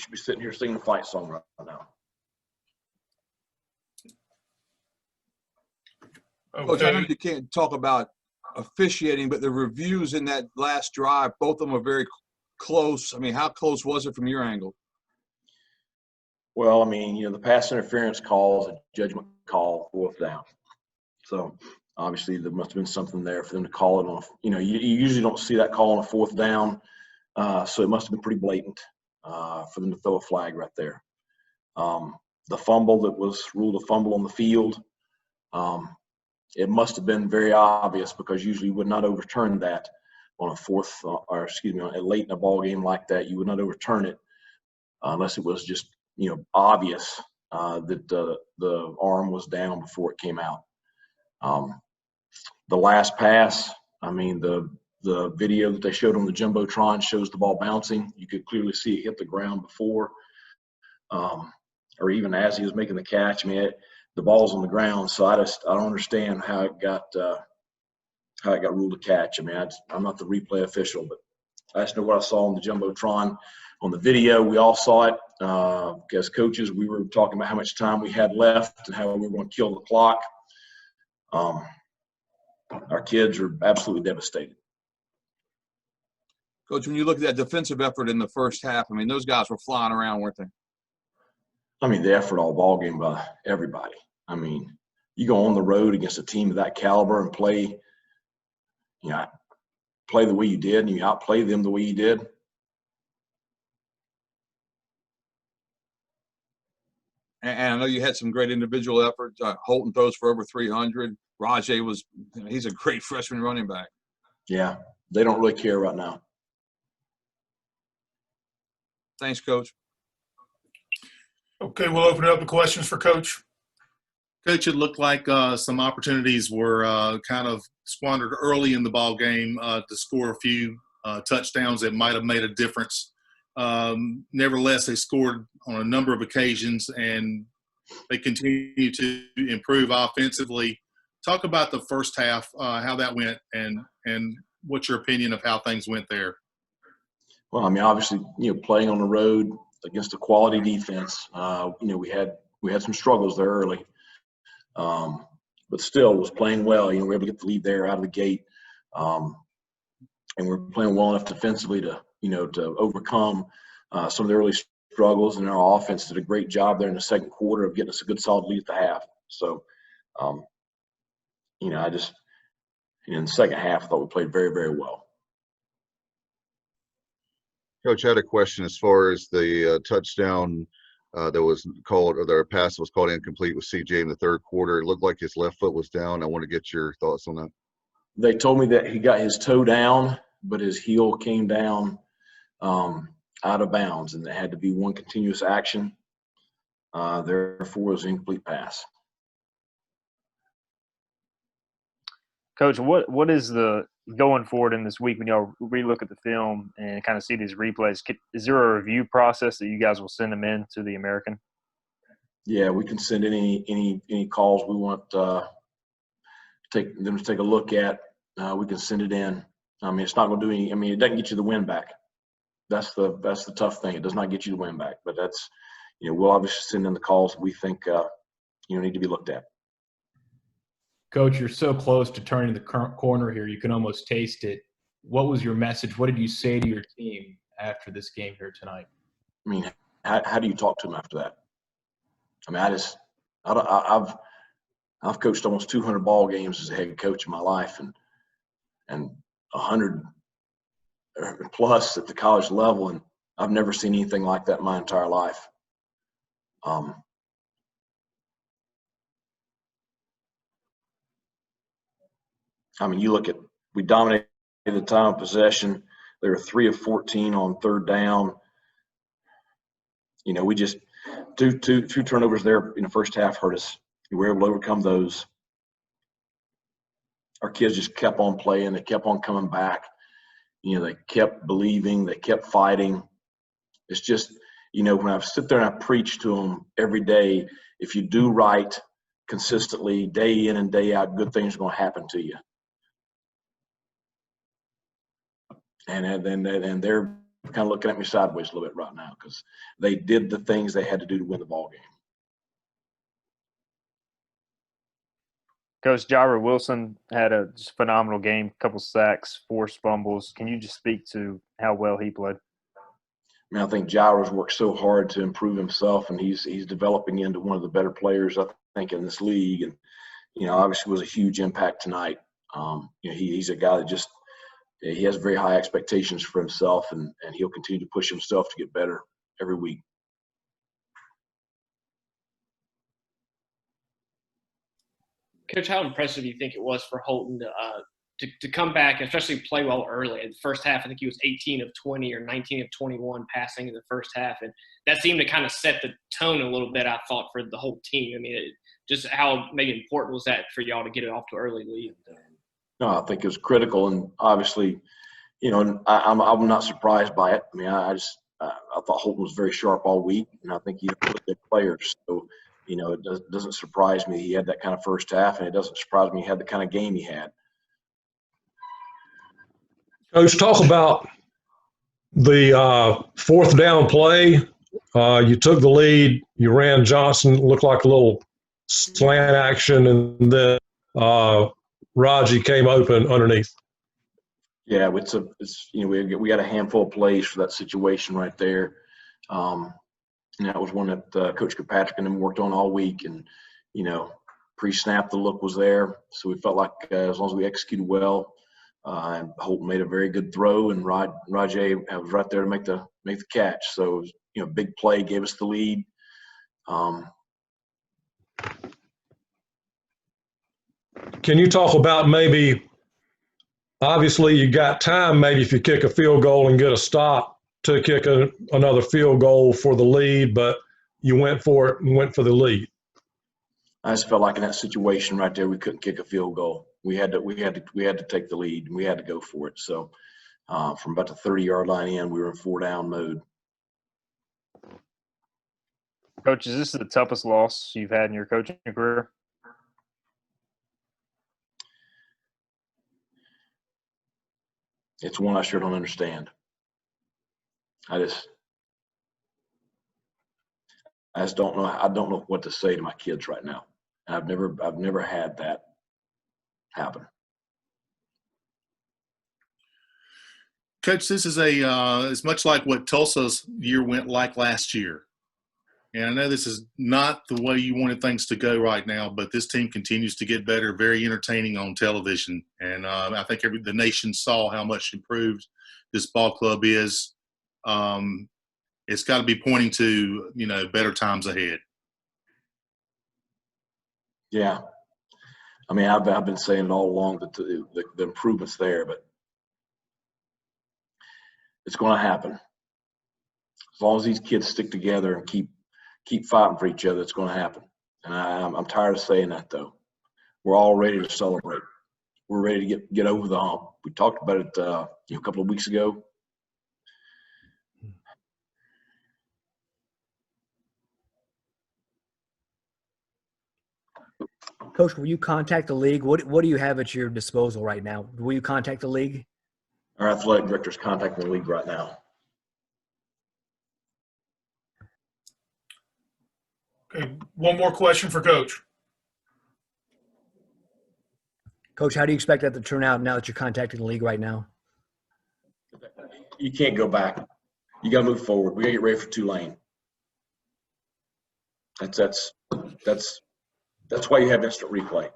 should be sitting here singing a fight song right now. Okay. Coach, I know you can't talk about officiating, but the reviews in that last drive, both of them are very close. I mean, how close was it from your angle? Well, I mean, the pass interference call is a judgment call, 4th down. So obviously there must have been something there for them to call it on. You usually don't see that call on a 4th down, so it must have been pretty blatant for them to throw a flag right there. The fumble that was ruled a fumble on the field, it must have been very obvious, because usually you would not overturn that on a late in a ball game like that. You would not overturn it unless it was just obvious that the arm was down before it came out. The last pass, I mean, the video that they showed on the Jumbotron shows the ball bouncing. You could clearly see it hit the ground before, or even as he was making the catch. I mean, the ball's on the ground, so I don't understand how it got ruled a catch. I mean, I'm not the replay official, but I just know what I saw on the Jumbotron. On the video, we all saw it. As coaches, we were talking about how much time we had left and how we were going to kill the clock. Our kids are absolutely devastated. Coach, when you look at that defensive effort in the first half, I mean, those guys were flying around, weren't they? I mean, the effort all ball game by everybody. I mean, you go on the road against a team of that caliber and play the way you did, and you outplay them the way you did. And I know you had some great individual efforts. Holton throws for over 300. Rajay he's a great freshman running back. Yeah, they don't really care right now. Thanks, Coach. Okay, we'll open it up to questions for Coach. Coach, it looked like some opportunities were kind of squandered early in the ball game to score a few touchdowns that might have made a difference. Nevertheless, they scored on a number of occasions, and they continue to improve offensively. Talk about the first half, how that went, and what's your opinion of how things went there? Well, I mean, obviously, playing on the road against a quality defense, we had some struggles there early, but still was playing well. We were able to get the lead there out of the gate, and we're playing well enough defensively to overcome some of the early struggles. And our offense did a great job there in the second quarter of getting us a good solid lead at the half. So, I just in the second half, I thought we played very, very well. Coach, I had a question as far as the touchdown that was called, or the pass that was called incomplete with CJ in the third quarter. It looked like his left foot was down. I want to get your thoughts on that. They told me that he got his toe down, but his heel came down out of bounds, and it had to be one continuous action. Therefore, it was an incomplete pass. Coach, what is the going forward in this week when y'all relook at the film and kind of see these replays? Is there a review process that you guys will send them in to the American? Yeah, we can send any calls we want them to take a look at. We can send it in. I mean, it's not going to do any. I mean, it doesn't get you the win back. That's the tough thing. It does not get you the win back. But that's, we'll obviously send in the calls we think need to be looked at. Coach, you're so close to turning the current corner here. You can almost taste it. What was your message? What did you say to your team after this game here tonight? I mean, how do you talk to them after that? I mean, I've coached almost 200 ball games as a head coach in my life, and 100 plus at the college level, and I've never seen anything like that in my entire life. I mean, you look at, we dominated the time of possession. They were 3 of 14 on third down. We just two turnovers there in the first half hurt us. We were able to overcome those. Our kids just kept on playing. They kept on coming back. They kept believing. They kept fighting. It's just, when I sit there and I preach to them every day, if you do right consistently, day in and day out, good things are going to happen to you. And they're kind of looking at me sideways a little bit right now because they did the things they had to do to win the ball game. Coach Jaira Wilson had a just phenomenal game, couple sacks, forced fumbles. Can you just speak to how well he played? I mean, I think Jaira's worked so hard to improve himself, and he's developing into one of the better players, I think, in this league. And, obviously was a huge impact tonight. He's a guy that just he has very high expectations for himself, and he'll continue to push himself to get better every week. Coach, how impressive do you think it was for Holton to come back, and especially play well early? In the first half, I think he was 18 of 20 or 19 of 21 passing in the first half, and that seemed to kind of set the tone a little bit, I thought, for the whole team. I mean, just how maybe important was that for y'all to get it off to an early lead? No, I think it was critical, and obviously, I'm not surprised by it. I mean, I thought Holton was very sharp all week, and I think he's a really good player. So, it doesn't surprise me he had that kind of first half, and it doesn't surprise me he had the kind of game he had. Coach, talk about the fourth down play. You took the lead. You ran Johnson, looked like a little slant action, and then Raji came open underneath. Yeah, we got a handful of plays for that situation right there. And that was one that Coach Kirkpatrick and them worked on all week. And, pre-snap, the look was there. So we felt like as long as we executed well, and Holton made a very good throw, and Rajay was right there to make the catch. So it was, big play, gave us the lead. Can you talk about maybe, obviously you got time maybe if you kick a field goal and get a stop to kick another field goal for the lead, but you went for it and went for the lead? I just felt like in that situation right there, we couldn't kick a field goal. We had to take the lead, and we had to go for it. So from about the 30-yard line in, we were in 4-down mode. Coach, is this the toughest loss you've had in your coaching career? It's one I sure don't understand. I just don't know. I don't know what to say to my kids right now. And I've never had that happen. Coach, this is it's much like what Tulsa's year went like last year. And I know this is not the way you wanted things to go right now, but this team continues to get better, very entertaining on television. And I think the nation saw how much improved this ball club is. It's got to be pointing to, better times ahead. Yeah. I mean, I've been saying it all along that the improvement's there, but it's going to happen. As long as these kids stick together and keep fighting for each other, it's going to happen. And I'm tired of saying that, though. We're all ready to celebrate. We're ready to get over the hump. We talked about it a couple of weeks ago. Coach, will you contact the league? What do you have at your disposal right now? Will you contact the league? Our athletic director's contacting the league right now. Okay, one more question for Coach. Coach, how do you expect that to turn out now that you're contacting the league right now? You can't go back. You got to move forward. We got to get ready for Tulane. That's why you have instant replay.